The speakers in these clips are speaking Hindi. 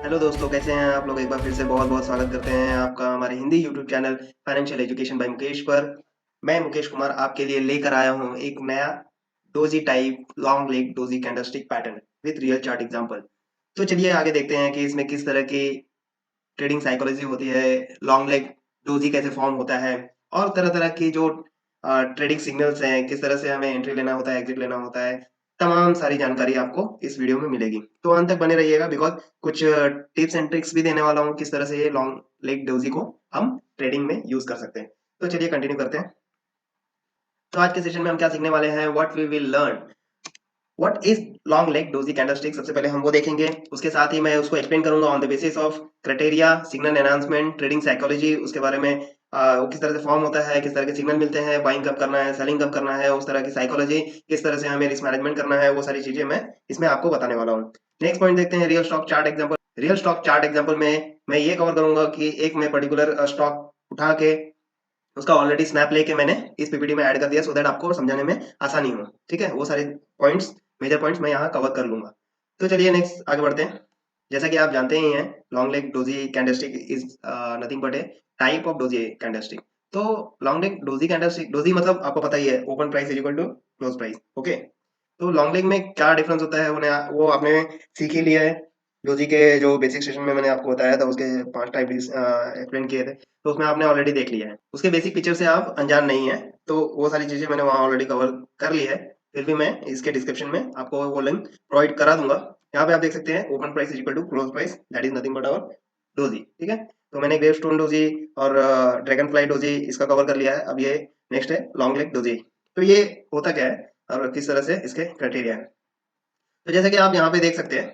हेलो दोस्तों, कैसे हैं आप लोग? एक बार फिर से बहुत-बहुत स्वागत करते हैं आपका हमारे Hindi YouTube channel financial education by Mukesh पर। मैं मुकेश कुमार आपके लिए लेकर आया हूँ एक नया doji type long leg doji candlestick pattern with real chart example. तो चलिए आगे देखते हैं कि इसमें किस तरह की ट्रेडिंग साइकोलॉजी होती है, लॉन्ग लेग डोजी कैसे फॉर्म होता है और तरह-तरह की जो ट्रेडिंग सिग्नल्स हैं, किस तरह से हमें एंट्री लेना होता है, एग्जिट लेना होता है, तमाम सारी जानकारी आपको इस वीडियो में मिलेगी। तो अंत तक बने रहिएगा बिकॉज़ कुछ टिप्स एंड ट्रिक्स भी देने वाला हूँ, किस तरह से ये लॉन्ग लेग डोजी को हम ट्रेडिंग में यूज़ कर सकते हैं। तो चलिए कंटिन्यू करते हैं। तो आज के सेशन में हम क्या सीखने वाले हैं? What we will learn what is long leg doji candlestick. सबसे पहले हम वो देखेंगे, उसके साथ ही मैं उसको एक्सप्लेन करूंगा on the basis of criteria, signal enhancement, trading psychology, उसके बारे में वो किस तरह से फॉर्म होता है, किस तरह के सिग्नल मिलते हैं, बाइंग कब करना है, सेलिंग कब करना है, उस तरह की साइकोलॉजी, किस तरह से हमें रिस्क मैनेजमेंट करना है, वो सारी चीजें मैं इसमें आपको बताने वाला हूँ। नेक्स्ट पॉइंट देखते हैं, real stock chart example. Real stock chart example में मैं ये कवर करूंगा कि एक मैं पर्टिकुलर स्टॉक उठा के उसका ऑलरेडी स्नैप लेके मैंने इस पीपीटी में ऐड कर दिया सो दैट आपको समझाने में आसानी हो। ठीक है, वो सारे पॉइंट्स, मेजर पॉइंट्स मैं यहाँ कवर कर लूंगा। तो चलिए नेक्स्ट आगे बढ़ते हैं। जैसा कि आप जानते ही हैं, long leg doji candlestick is nothing but a type of doji candlestick. तो long leg doji candlestick, doji मतलब आपको पता ही है, open price is equal to close price. Okay, तो लॉन्ग लेग में क्या डिफरेंस होता है वो आपने सीख ही लिया है। डोजी के जो बेसिक सेशन में मैंने आपको बताया था, उसके 5 टाइप एक्सप्लेन किए थे, तो उसमें आपने ऑलरेडी देख लिया है। उसके बेसिक फीचर से आप अनजान नहीं है, तो वो सारी चीजें मैंने वहाँ ऑलरेडी कवर कर ली है। फिर भी मैं इसके डिस्क्रिप्शन में आपको वो लिंक प्रोवाइड करा दूंगा। यहाँ पे आप देख सकते हैं, open price is equal to close price, that is nothing but our doji. ठीक है, तो मैंने ग्रेव स्टोन डोजी और ड्रैगन फ्लाई डोजी इसका कवर कर लिया है। अब ये नेक्स्ट है लॉन्ग लेग डोजी। तो ये होता क्या है और किस तरह से इसके क्राइटेरिया है। तो जैसा कि आप यहाँ पे देख सकते हैं,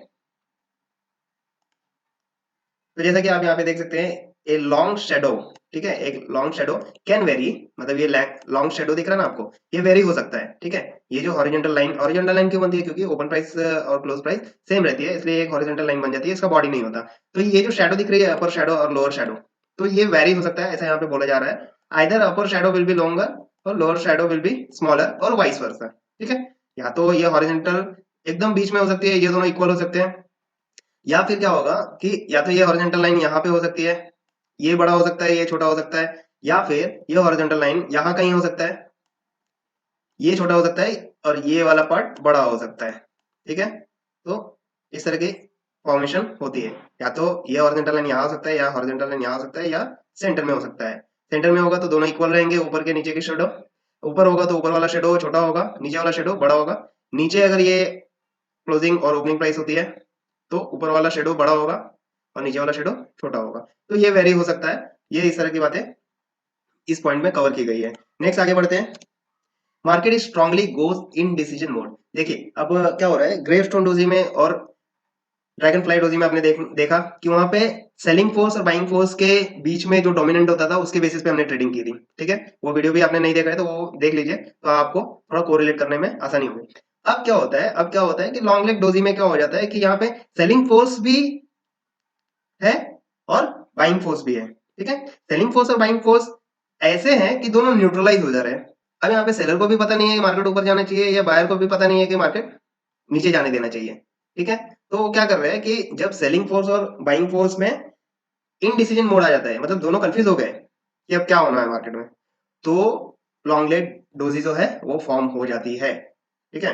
तो जैसा कि आप यहाँ पे देख सकते हैं, ए लॉन्ग शेडो, ठीक है, एक लॉन्ग शेडो कैन वेरी, मतलब ये लॉन्ग शेडो दिख रहा है ना आपको, ये वेरी हो सकता है। ठीक है, ये जो हॉरिजॉन्टल लाइन क्यों बनती है? क्योंकि ओपन प्राइस और क्लोज प्राइस सेम रहती है, इसलिए एक हॉरिजॉन्टल लाइन बन जाती है, इसका बॉडी नहीं होता। तो ये जो शेडो दिख रही है, अपर शेडो और लोअर शेडो, तो ये वेरी हो सकता है, ऐसा यहाँ पे बोला जा रहा है। Either upper shadow will be longer और lower shadow will be smaller और वाइस वर्सा। ठीक है, या तो ये हॉरिजॉन्टल एकदम बीच में हो सकती है, ये दोनों इक्वल हो सकते हैं, या फिर क्या होगा कि या तो ये हॉरिजॉन्टल लाइन यहाँ पे हो सकती है, ये बड़ा हो सकता है, ये छोटा हो सकता है, या फिर ये हॉरिजॉन्टल लाइन यहाँ कहीं हो सकता है, ये छोटा हो सकता है और ये वाला पार्ट बड़ा हो सकता है। ठीक है, तो इस तरह की फॉर्मेशन होती है। या तो ये हॉरिजॉन्टल लाइन यहाँ हो सकता है, या हॉरिजॉन्टल लाइन यहाँ हो सकता है, या सेंटर में हो सकता है। सेंटर में होगा तो दोनों इक्वल रहेंगे, ऊपर के नीचे के शेडो। ऊपर होगा तो ऊपर वाला शेडो छोटा होगा, नीचे वाला शेडो बड़ा होगा। नीचे अगर ये क्लोजिंग और ओपनिंग प्राइस होती है, तो ऊपर वाला शेडो बड़ा होगा और नीचे वाला शेडो छोटा होगा। तो ये वेरी हो सकता है। ये इस तरह की बातें इस पॉइंट में कवर की गई है। नेक्स्ट आगे बढ़ते हैं। Market strongly goes in decision mode. देखिए अब क्या हो रहा है, ग्रेव स्टोन डोजी में और ड्रैगन फ्लाई डोजी में आपने देखा कि वहां पे सेलिंग फोर्स और बाइंग फोर्स के बीच में जो डोमिनेंट होता था, उसके बेसिस पे हमने ट्रेडिंग की थी। ठीक है, वो वीडियो भी आपने नहीं देखा है तो वो देख लीजिए, तो आपको थोड़ा कोरिलेट करने में आसानी होगी। अब क्या होता है कि लॉन्ग लेग डोजी में क्या हो जाता है कि यहाँ पे सेलिंग फोर्स भी है और बाइंग फोर्स भी है। ठीक है, सेलिंग फोर्स और बाइंग फोर्स ऐसे हैं कि दोनों न्यूट्रलाइज हो जा रहे हैं। अब यहाँ पे सेलर को भी पता नहीं है कि मार्केट ऊपर जाना चाहिए, या बायर को भी पता नहीं है कि मार्केट नीचे जाने देना चाहिए। ठीक है, तो वो क्या कर रहे हैं कि जब सेलिंग फोर्स और बाइंग फोर्स में इनडिसीजन मोड आ जाता है, मतलब दोनों कंफ्यूज हो गए कि अब क्या होना है मार्केट में, तो लॉन्ग लेग डोजी जो है वो फॉर्म हो जाती है। ठीक है,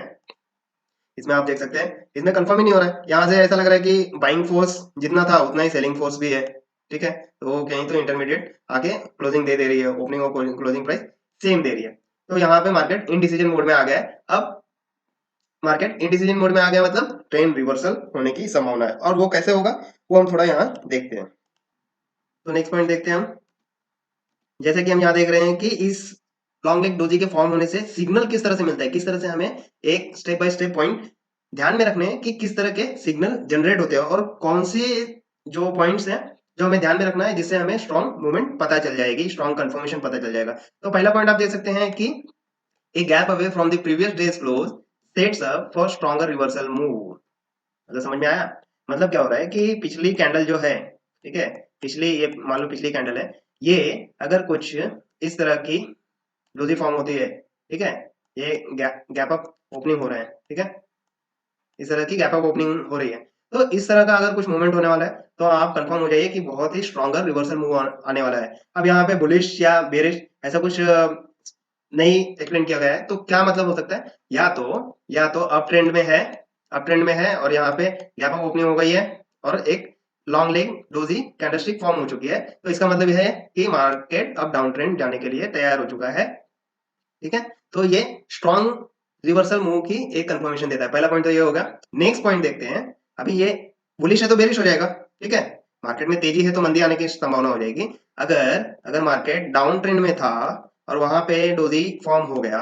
इसमें आप देख सकते हैं, इसमें कंफर्म ही नहीं हो रहा है, यहाँ से ऐसा लग रहा है कि बाइंग फोर्स जितना था उतना ही सेलिंग फोर्स भी है। ठीक है, तो कहीं तो इंटरमीडिएट आके क्लोजिंग दे रही है, ओपनिंग और क्लोजिंग प्राइस सेम दे रही है। तो यहाँ पे मार्केट इनडिसीजन मोड में आ गया है। अब मार्केट इनडिसीजन मोड में आ गया मतलब ट्रेंड रिवर्सल होने की संभावना है, और वो कैसे होगा वो हम थोड़ा यहाँ देखते हैं। तो नेक्स्ट पॉइंट देखते हैं हम। जैसे कि हम यहाँ देख रहे हैं कि इस लॉन्ग लेग डोजी के फॉर्म होने से सिग्नल किस तरह से मिलता है, किस तरह से हमें एक स्टेप बाय स्टेप पॉइंट ध्यान में रखने हैं कि किस तरह के सिग्नल जनरेट होते हैं और कौन से जो पॉइंट्स हैं जो हमें ध्यान में रखना है, जिससे हमें स्ट्रॉन्ग मूवमेंट पता चल जाएगी, स्ट्रॉन्ग कंफर्मेशन पता चल जाएगा। तो पहला पॉइंट आप देख सकते हैं कि a gap away from the previous days close sets up for stronger reversal move. मतलब समझ में आया? मतलब क्या हो रहा है कि पिछली कैंडल जो है, ठीक है, पिछली ये मान लो पिछली कैंडल है, ये अगर कुछ इस तरह की डोजी फॉर्म होती है, ठीक है, ये गैप अप ओपनिंग हो रहा है, ठीक है, इस तरह की गैप अप ओपनिंग हो रही है, तो इस तरह का अगर कुछ मूवमेंट होने वाला है तो आप कंफर्म हो जाइए कि बहुत ही स्ट्रॉन्गर रिवर्सल मूव आने वाला है। अब यहाँ पे बुलिश या बेरिश ऐसा कुछ नहीं एक्सप्लेन किया गया है, तो क्या मतलब हो सकता है, या तो अप ट्रेंड में है और यहाँ पे गैप अप ओपनिंग हो गई है और एक long leg doji candlestick form हो चुकी है, तो इसका मतलब यह है कि मार्केट अब डाउन ट्रेंड जाने के लिए तैयार हो चुका है। ठीक है, तो ये स्ट्रॉन्ग रिवर्सल मूव की एक कंफर्मेशन देता है। पहला पॉइंट तो ये होगा। नेक्स्ट पॉइंट देखते हैं। अभी ये बुलिश है तो बेरिश हो जाएगा। ठीक है, मार्केट में तेजी है तो मंदी आने की संभावना हो जाएगी। अगर अगर मार्केट डाउन ट्रेंड में था और वहां पे डोजी फॉर्म हो गया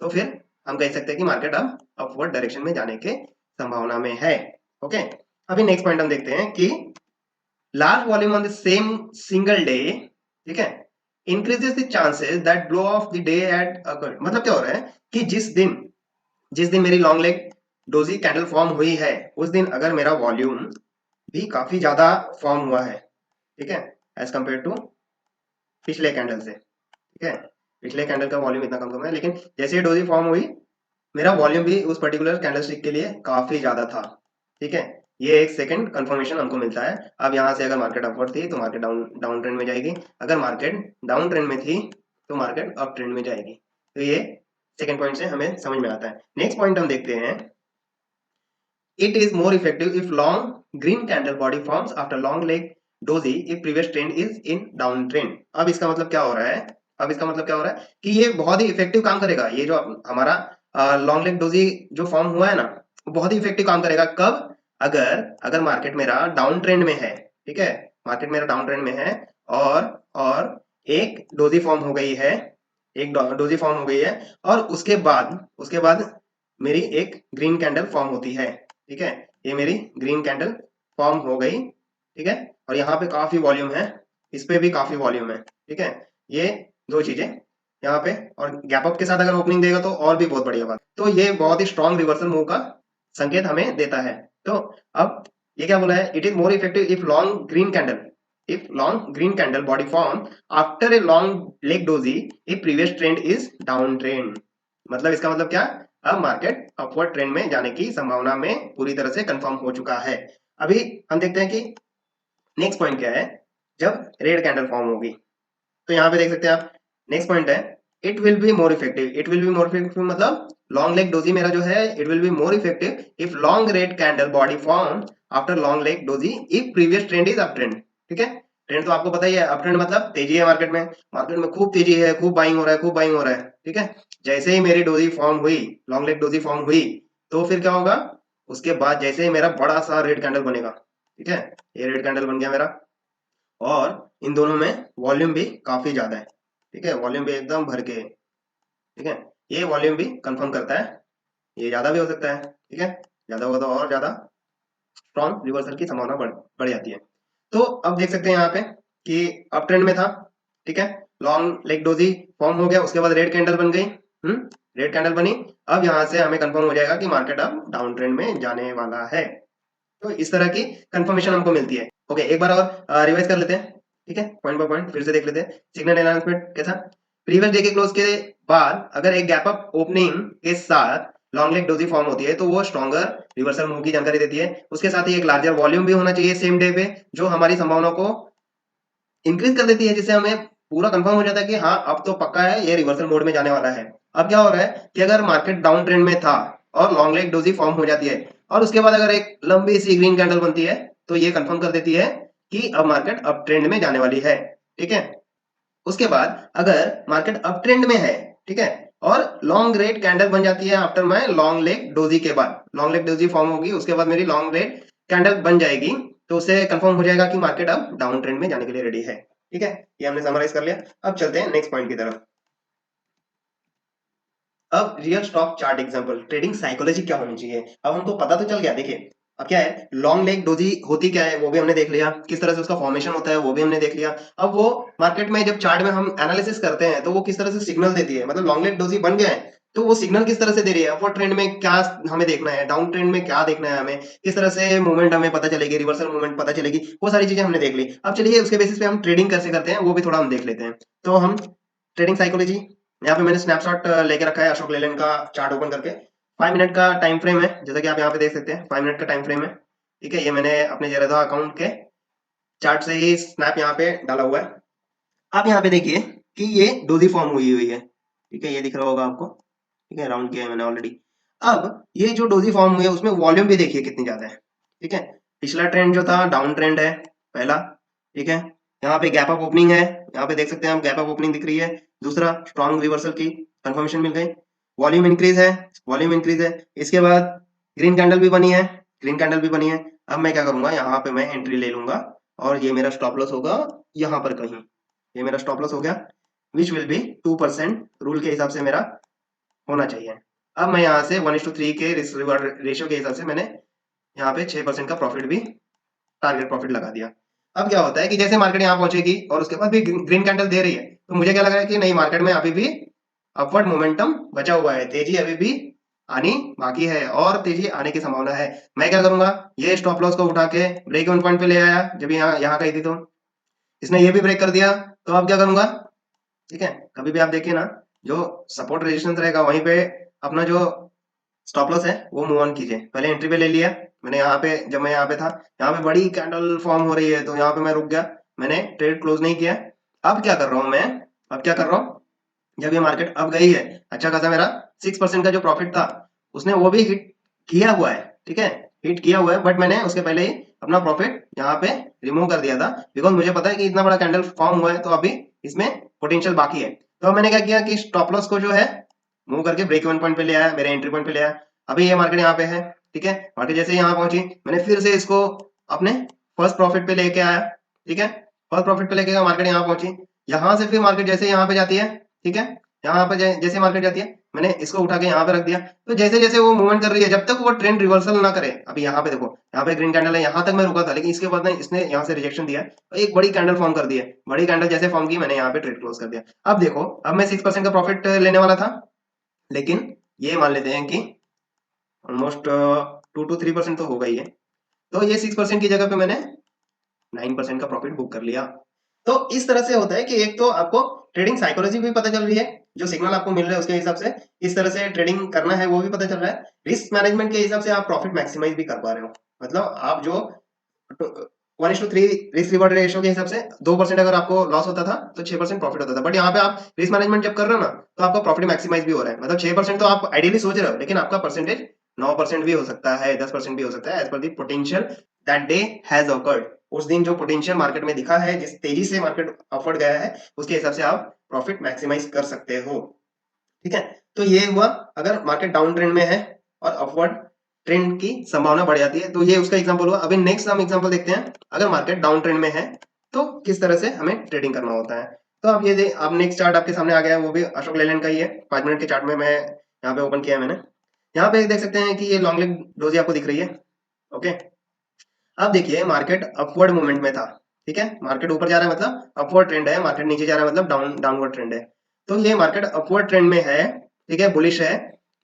तो फिर हम कह सकते हैं कि मार्केट अब अपवर्ड डायरेक्शन में जाने के संभावना में है। ओके, अभी नेक्स्ट पॉइंट हम देखते हैं कि large volume on the same single day, ठीक है, increases the chances that blow off the day at occur. मतलब क्या हो रहा है कि जिस दिन मेरी long leg doji candle form हुई है उस दिन अगर मेरा वॉल्यूम भी काफी ज्यादा फॉर्म हुआ है, ठीक है, एज कंपेयर टू पिछले कैंडल से। ठीक है, पिछले कैंडल का वॉल्यूम इतना कम है, लेकिन जैसे ही डोजी फॉर्म हुई मेरा वॉल्यूम भी उस पर्टिकुलर कैंडलस्टिक के लिए काफी ज्यादा था। ठीक है, ये एक सेकंड कंफर्मेशन हमको मिलता है। अब यहाँ से अगर मार्केट अपवर्ड थी तो मार्केट डाउन डाउन ट्रेंड में जाएगी, अगर मार्केट डाउन ट्रेंड में थी तो मार्केट अप ट्रेंड में जाएगी। तो ये सेकंड पॉइंट से हमें समझ में आता है। नेक्स्ट पॉइंट हम देखते हैं। It is more effective if long green candle body forms after long leg doji if previous trend is in down trend. अब इसका मतलब क्या हो रहा है, कि ये बहुत ही इफेक्टिव काम करेगा। ये जो हमारा लॉन्ग लेग डोजी जो फॉर्म हुआ है ना, वो बहुत ही इफेक्टिव काम करेगा। कब? अगर अगर मार्केट मेरा डाउन ट्रेंड में है, ठीक है, मार्केट मेरा डाउन ट्रेंड में है और एक डोजी फॉर्म हो गई है, और उसके बाद मेरी एक ग्रीन कैंडल फॉर्म होती है। ठीक है, ये मेरी ग्रीन कैंडल फॉर्म हो गई। ठीक है, और यहाँ पे काफी वॉल्यूम है, इस पे भी काफी वॉल्यूम है। ठीक है, ये दो चीजें यहाँ पे, और गैप अप के साथ अगर ओपनिंग देगा तो और भी बहुत बढ़िया बात। तो ये बहुत ही स्ट्रॉन्ग रिवर्सल मूव का संकेत हमें देता है। तो अब ये क्या बोला है, it is more effective if long green candle body form after a long leg doji if previous trend is down trend. मतलब इसका मतलब क्या, अब मार्केट अपवर्ड ट्रेंड में जाने की संभावना में पूरी तरह से कंफर्म हो चुका है। अभी हम देखते हैं कि नेक्स्ट पॉइंट क्या है। जब रेड कैंडल फॉर्म होगी तो यहाँ पे देख सकते हैं आप, नेक्स्ट पॉइंट है it will be more effective मतलब लॉन्ग लेग डोजी मेरा जो है, it will be more effective if long red candle body form after long leg doji if previous trend is up trend. ठीक है, ट्रेंड तो आपको पता ही है, अप ट्रेंड मतलब तेजी है मार्केट में खूब तेजी है, खूब बाइंग हो रहा है। ठीक है, जैसे ही मेरी डोजी फॉर्म हुई, लॉन्ग लेग डोजी फॉर्म हुई, तो फिर क्या होगा, उसके बाद जैसे ही मेरा बड़ा सा रेड कैंडल बनेगा, ठीक है, ये रेड कैंडल बन गया मेरा, और इन दोनों में वॉल्यूम भी काफी ज्यादा है। ठीक है, वॉल्यूम भी एकदम भर के, ठीक है, ये वॉल्यूम भी कंफर्म करता है, ये ज्यादा भी हो सकता है। ठीक है, ज्यादा होगा तो और ज्यादा स्ट्रॉन्ग रिवर्सल की संभावना बढ़ जाती है। तो अब देख सकते हैं यहाँ पे कि अप ट्रेंड में था, ठीक है, लॉन्ग लेग डोजी फॉर्म हो गया, उसके बाद रेड कैंडल बन गई, रेड कैंडल बनी। अब यहाँ से हमें कंफर्म हो जाएगा कि मार्केट अब डाउन ट्रेंड में जाने वाला है। तो इस तरह की कंफर्मेशन हमको मिलती है। ओके, एक बार और रिवाइज कर लेते हैं। ठीक है, पॉइंट बाय पॉइंट फिर से देख लेते हैं। सिग्नल एनाउंसमेंट कैसा, प्रीवियस डे के क्लोज के बाद अगर एक गैप अप ओपनिंग के साथ लॉन्ग लेग डोजी फॉर्म होती है तो वो स्ट्रॉन्गर रिवर्सल मूव की जानकारी देती है। उसके साथ ही एक लार्जर वॉल्यूम भी होना चाहिए सेम डे पे, जो हमारी संभावना को इंक्रीज कर देती है, जिससे हमें पूरा कंफर्म हो जाता है कि हाँ अब तो पक्का है ये रिवर्सल मोड में जाने वाला है। अब क्या हो रहा है कि अगर मार्केट डाउन ट्रेंड में था और लॉन्ग लेग डोजी फॉर्म हो जाती है और उसके बाद अगर एक लंबी सी ग्रीन कैंडल बनती है तो ये कंफर्म कर देती है कि अब मार्केट अप ट्रेंड में जाने वाली है। ठीक है, उसके बाद अगर मार्केट अप ट्रेंड में है, ठीक है, और लॉन्ग रेड कैंडल बन जाती है after my long leg doji के बाद, लॉन्ग लेग डोजी फॉर्म होगी, उसके बाद मेरी लॉन्ग रेड कैंडल बन जाएगी, तो उससे कंफर्म हो जाएगा कि मार्केट अब डाउन ट्रेंड में जाने के लिए रेडी है। ठीक है, ये हमने समराइज कर लिया। अब चलते हैं नेक्स्ट पॉइंट की तरफ। अब real stock chart example, trading psychology क्या होनी चाहिए, अब हमको पता तो चल गया। देखिए अब क्या है, लॉन्ग लेग डोजी होती क्या है वो भी हमने देख लिया, किस तरह से उसका फॉर्मेशन होता है वो भी हमने देख लिया। अब वो मार्केट में जब चार्ट में हम एनालिसिस करते हैं तो वो किस तरह से सिग्नल देती है, मतलब लॉन्ग लेग डोजी बन गया है तो वो सिग्नल किस तरह से दे रही है, अपवर्ड ट्रेंड में क्या हमें देखना है, डाउन ट्रेंड में क्या देखना है, हमें किस तरह से मूवमेंट हमें पता चलेगी, रिवर्सल मूवमेंट पता चलेगी, वो सारी चीजें हमने देख ली। अब चलिए उसके बेसिस पे हम ट्रेडिंग कैसे करते हैं वो भी थोड़ा हम देख लेते हैं। तो हम ट्रेडिंग साइकोलॉजी, यहाँ पे मैंने स्नैपशॉट लेके रखा है अशोक लेलैंड का चार्ट ओपन करके। 5 मिनट का टाइम फ्रेम है, जैसा कि आप यहाँ पे देख सकते हैं 5 मिनट का टाइम फ्रेम है। ठीक है, ये मैंने अपने जेरोधा अकाउंट के चार्ट से ही स्नैप यहाँ पे डाला हुआ है। आप यहाँ पे देखिए कि ये डोजी फॉर्म हुई हुई है, ठीक है, ये दिख रहा होगा आपको, ठीक है, राउंड किया है मैंने ऑलरेडी। अब ये जो डोजी फॉर्म हुई है उसमें वॉल्यूम भी देखिए कितनी ज्यादा है, ठीक है। पिछला ट्रेंड जो था डाउन ट्रेंड है पहला, ठीक है, यहाँ पे गैप अप ओपनिंग है, यहाँ पे देख सकते हैं हम गैप अप ओपनिंग दिख रही है। दूसरा स्ट्रॉन्ग रिवर्सल की कंफर्मेशन मिल गई, वॉल्यूम इंक्रीज है, वॉल्यूम इंक्रीज है। इसके बाद ग्रीन कैंडल भी बनी है, ग्रीन कैंडल भी बनी है। अब मैं क्या करूंगा, यहाँ पे मैं एंट्री ले लूंगा और ये मेरा स्टॉप लॉस होगा यहाँ पर कहीं, ये मेरा स्टॉप लॉस हो गया, विच विल बी 2% रूल के हिसाब से मेरा होना चाहिए। अब मैं यहाँ से 1:3 के रिस्क रिवार्ड रेशियो के हिसाब से मैंने यहाँ पे 6% का प्रॉफिट भी टारगेट प्रॉफिट लगा दिया। अब क्या होता है कि जैसे मार्केट यहाँ पहुंचेगी और उसके बाद भी ग्रीन कैंडल दे रही है, तो मुझे क्या लग रहा है कि नहीं, मार्केट में अभी भी अपवर्ड मोमेंटम बचा हुआ है, तेजी अभी भी आनी बाकी है और तेजी आने की संभावना है। मैं क्या करूंगा, ये स्टॉप लॉस को उठा के ब्रेक इवन पॉइंट पे ले आया, जब यहाँ कही थी तो इसने ये भी ब्रेक कर दिया, तो अब क्या करूंगा, ठीक है, कभी भी आप देखिए ना, जो सपोर्ट रेजिस्टेंस रहेगा वहीं पे अपना जो स्टॉप लॉस है वो मूव ऑन कीजिए। पहले एंट्री पे ले लिया मैंने, यहाँ पे जब मैं यहाँ पे था, यहाँ पे बड़ी कैंडल फॉर्म हो रही है तो यहाँ पे मैं रुक गया, मैंने ट्रेड क्लोज नहीं किया। अब क्या कर रहा हूँ मैं, अब क्या कर रहा हूँ, जब ये मार्केट अब गई है, अच्छा खासा मेरा 6% का जो प्रॉफिट था उसने वो भी हिट किया हुआ है, ठीक है, हिट किया हुआ है, बट मैंने उसके पहले ही अपना प्रॉफिट यहाँ पे रिमूव कर दिया था, बिकॉज मुझे पता है कि इतना बड़ा कैंडल फॉर्म हुआ है तो अभी इसमें पोटेंशियल बाकी है। तो मैंने क्या किया कि स्टॉप लॉस को जो है मूव करके ब्रेक इवन पॉइंट पे ले आया, मेरे एंट्री पॉइंट पे ले आया। अभी ये मार्केट यहाँ पे है, ठीक है, मार्केट जैसे यहाँ पहुंची, मैंने फिर से इसको अपने फर्स्ट प्रॉफिट पे लेके आया, ठीक है, फर्स्ट प्रॉफिट पे लेके गया, मार्केट यहाँ पहुंची, यहाँ से फिर मार्केट जैसे यहाँ पे जाती है, ठीक है, यहाँ पे जैसे मार्केट जाती है मैंने इसको उठा के यहाँ पे रख दिया। तो जैसे जैसे वो मूवमेंट कर रही है, जब तक वो ट्रेंड रिवर्सल ना करे, अभी यहाँ पे देखो, यहाँ पे ग्रीन कैंडल है, यहाँ तक मैं रुका था, लेकिन इसके बाद ना इसने यहाँ से रिजेक्शन दिया, तो एक बड़ी कैंडल फॉर्म कर दी है, बड़ी कैंडल जैसे फॉर्म की मैंने यहाँ पे ट्रेड क्लोज कर दिया। अब देखो, अब मैं 6% का प्रॉफिट लेने वाला था, लेकिन ये मान लेते हैं कि ऑलमोस्ट 2 to 3% तो होगा ही है, तो ये 6% की जगह पे मैंने 9% का प्रॉफिट बुक कर लिया। तो इस तरह से होता है कि एक तो आपको ट्रेडिंग साइकोलॉजी भी पता चल रही है, जो सिग्नल आपको मिल रहा है उसके हिसाब से इस तरह से ट्रेडिंग करना है वो भी पता चल रहा है, रिस्क मैनेजमेंट के हिसाब से आप प्रॉफिट मैक्सिमाइज भी कर पा रहे हो। मतलब आप जो 1:3 रिस्क रिवॉर्ड रेशियो के हिसाब से 2% अगर आपको लॉस होता था तो 6% प्रॉफिट होता था, बट यहाँ पे आप रिस्क मैनेजमेंट जब कर रहे हो ना तो आपका प्रॉफिट मैक्सिमाइज भी हो रहा है। मतलब 6% तो आप आइडियली सोच रहे हो, लेकिन आपका परसेंटेज 9% भी हो सकता है, 10% भी हो सकता है, एज पर the potential that day has occurred. उस दिन जो पोटेंशियल मार्केट में दिखा है, जिस तेजी से मार्केट अपवर्ड गया है, उसके हिसाब से आप प्रॉफिट मैक्सिमाइज कर सकते हो, ठीक है। तो ये हुआ अगर मार्केट डाउन ट्रेंड में है और अपवर्ड ट्रेंड की संभावना बढ़ जाती है, तो ये उसका एग्जांपल हुआ। अभी नेक्स्ट हम एग्जांपल देखते हैं, अगर मार्केट डाउन ट्रेंड में है तो किस तरह से हमें ट्रेडिंग करना होता है। तो आप ये आप नेक्स्ट चार्ट आपके सामने आ गया है, वो भी अशोक लेलैंड का ही है, 5 मिनट के चार्ट में मैं यहाँ पे ओपन किया है मैंने। यहाँ पे देख सकते हैं कि ये लॉन्ग लेग डोजी आपको दिख रही है, ओके। अब देखिए मार्केट अपवर्ड मूवमेंट में था, ठीक है, मार्केट ऊपर जा रहा है मतलब अपवर्ड ट्रेंड है, मार्केट नीचे जा रहा है मतलब डाउनवर्ड ट्रेंड है। तो ये मार्केट अपवर्ड ट्रेंड में है, ठीक है, बुलिश है।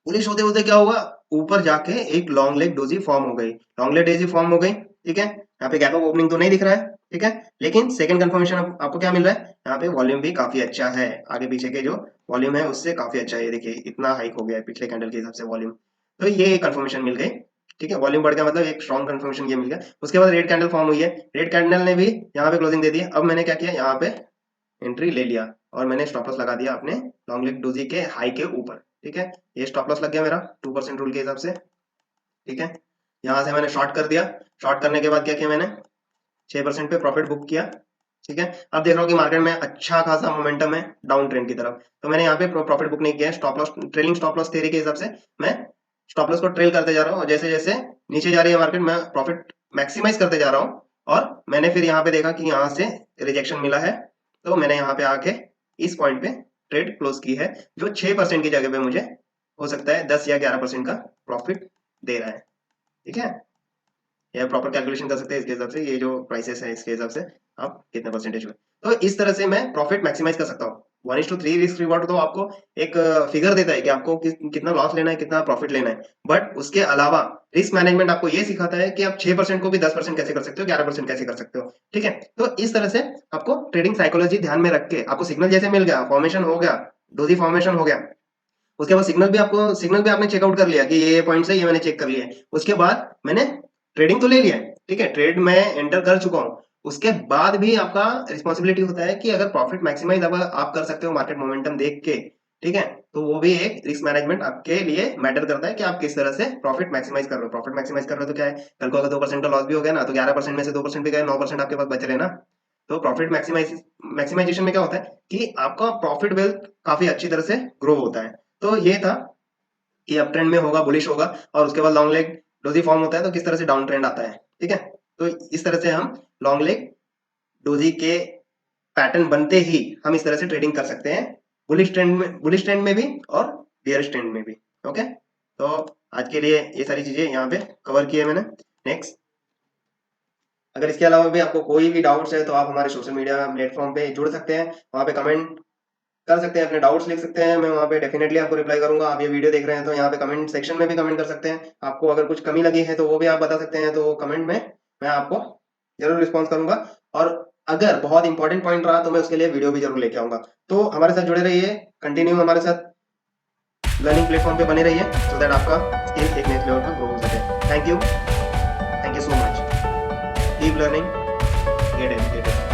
बुलिश होते होते क्या हुआ, ऊपर जाके एक लॉन्ग लेग डोजी फॉर्म हो गई, लॉन्ग लेग डोजी फॉर्म हो गई, ठीक है। यहाँ पे गैप ऑफ ओपनिंग तो नहीं दिख रहा है, ठीक है, लेकिन सेकंड कंफर्मेशन आपको क्या मिल रहा है, यहाँ पे वॉल्यूम भी काफी अच्छा है, आगे पीछे के जो वॉल्यूम है उससे काफी अच्छा है, ये देखिए इतना हाइक हो गया है पिछले कैंडल के हिसाब से वॉल्यूम। तो ये कंफर्मेशन मिल गई, ठीक है, वॉल्यूम बढ़ गया मतलब एक स्ट्रॉन्ग कंफर्मेशन ये मिल गया। उसके बाद रेड कैंडल फॉर्म हुई है, रेड कैंडल ने भी यहाँ पे क्लोजिंग दे दी है। अब मैंने क्या किया, यहाँ पे एंट्री ले लिया और मैंने स्टॉप लॉस लगा दिया अपने लॉन्ग लेग डोजी के हाई के ऊपर, ठीक है, ये स्टॉप लॉस लग गया मेरा 2% रूल के हिसाब से, ठीक है। यहाँ से मैंने शॉर्ट कर दिया, शॉर्ट करने के बाद क्या किया मैंने 6% पे प्रॉफिट बुक किया, ठीक है। अब देख रहा हूँ कि मार्केट में अच्छा खासा मोमेंटम है डाउन ट्रेंड की तरफ, तो मैंने यहाँ पे प्रॉफिट बुक नहीं किया है, stop loss trailing stop loss theory के हिसाब से मैं स्टॉप लॉस को ट्रेल करते जा रहा हूँ, और जैसे जैसे नीचे जा रही है मार्केट मैं प्रॉफिट मैक्सिमाइज करते जा रहा हूँ। और मैंने फिर यहाँ पे देखा कि यहाँ से रिजेक्शन मिला है, तो मैंने यहाँ पे आके इस पॉइंट पे ट्रेड क्लोज की है, जो 6% की जगह पे मुझे हो सकता है 10 या 11% का प्रॉफिट दे रहा है, ठीक है। या प्रॉपर कैलकुलेशन कर सकते हैं इसके हिसाब से, ये जो प्राइसेस है इसके हिसाब से आप कितना परसेंटेज हुए, तो इस तरह से मैं प्रॉफिट मैक्सिमाइज कर सकता हूँ। 1:3 रिस्क रिवॉर्ड तो आपको एक फिगर देता है कि आपको कितना लॉस लेना है, कितना प्रॉफिट लेना है, बट उसके अलावा रिस्क मैनेजमेंट आपको ये सिखाता है कि आप 6% को भी 10% कैसे कर सकते हो, 11% कैसे कर सकते हो, ठीक है। तो इस तरह से आपको ट्रेडिंग साइकोलॉजी ध्यान में रख के, आपको सिग्नल जैसे मिल गया, फॉर्मेशन हो गया, डोजी फॉर्मेशन हो गया, उसके बाद सिग्नल भी आपने चेकआउट कर लिया कि ये पॉइंट है, ये मैंने चेक कर लिया है, उसके बाद मैंने ट्रेडिंग तो ले लिया है, ठीक है, ट्रेड में एंटर कर चुका हूँ, उसके बाद भी आपका रिस्पॉन्सिबिलिटी होता है कि अगर प्रॉफिट मैक्सिमाइज अगर आप कर सकते हो मार्केट मोमेंटम देख के, ठीक है, तो वो भी एक रिस्क मैनेजमेंट आपके लिए मैटर करता है कि आप किस तरह से प्रॉफिट मैक्सिमाइज कर रहे हो। प्रॉफिट मैक्सिमाइज कर रहे हो तो क्या है, कल को अगर 2% का लॉस भी हो गया ना, तो 11% में से 2% भी गए, 9% आपके पास बच रहे ना। तो प्रॉफिट मैक्सिमाइजेशन में क्या होता है कि आपका प्रॉफिट वेल्थ काफी अच्छी तरह से ग्रो होता है। तो ये था कि अप ट्रेंड में होगा, बुलिश होगा, और उसके बाद लॉन्ग लेग डोजी फॉर्म होता है, तो किस तरह से डाउन ट्रेंड आता है, ठीक है। तो इस तरह से हम लॉन्ग लेग डोजी के पैटर्न बनते ही हम इस तरह से ट्रेडिंग कर सकते हैं, बुलिश ट्रेंड में भी और बियरिश ट्रेंड में भी। ओके, तो आज के लिए ये सारी चीजें यहाँ पे कवर की है मैंने। नेक्स्ट, अगर इसके अलावा भी आपको कोई भी डाउट्स है तो आप हमारे सोशल मीडिया प्लेटफॉर्म पे जुड़ सकते हैं, वहाँ पे कमेंट कर सकते हैं, अपने डाउट्स लिख सकते हैं, मैं वहाँ पे डेफिनेटली आपको रिप्लाई करूंगा। आप ये वीडियो देख रहे हैं तो यहाँ पे कमेंट सेक्शन में भी कमेंट कर सकते हैं, आपको अगर कुछ कमी लगी है तो वो भी आप बता सकते हैं, तो कमेंट में मैं आपको जरूर रिस्पॉन्स करूंगा। और अगर बहुत इंपॉर्टेंट पॉइंट रहा तो मैं उसके लिए वीडियो भी जरूर लेके आऊंगा। तो हमारे साथ जुड़े रहिए, कंटिन्यू हमारे साथ लर्निंग प्लेटफॉर्म पे बने रहिए, सो दैट आपका स्किल एक नेक्स्ट लेवल पर ग्रो हो सके। Thank you so much, keep learning, get educated.